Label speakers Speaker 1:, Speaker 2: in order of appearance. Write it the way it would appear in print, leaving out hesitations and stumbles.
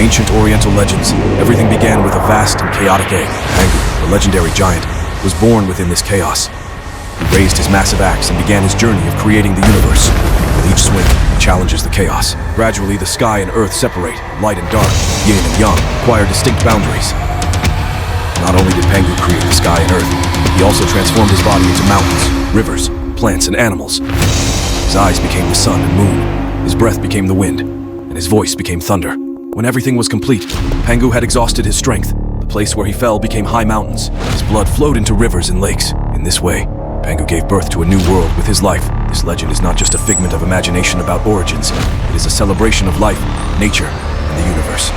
Speaker 1: ancient Oriental legends, everything began with a vast and chaotic egg. Pangu, the legendary giant, was born within this chaos. He raised his massive axe and began his journey of creating the universe. With each swing, he challenges the chaos. Gradually, the sky and earth separate, light and dark, yin and yang, acquire distinct boundaries. Not only did Pangu create the sky and earth, he also transformed his body into mountains, rivers, plants, and animals. His eyes became the sun and moon, his breath became the wind, and his voice became thunder. When everything was complete, Pangu had exhausted his strength. The place where he fell became high mountains. His blood flowed into rivers and lakes. In this way, Pangu gave birth to a new world with his life. This legend is not just a figment of imagination about origins. It is a celebration of life, nature, and the universe.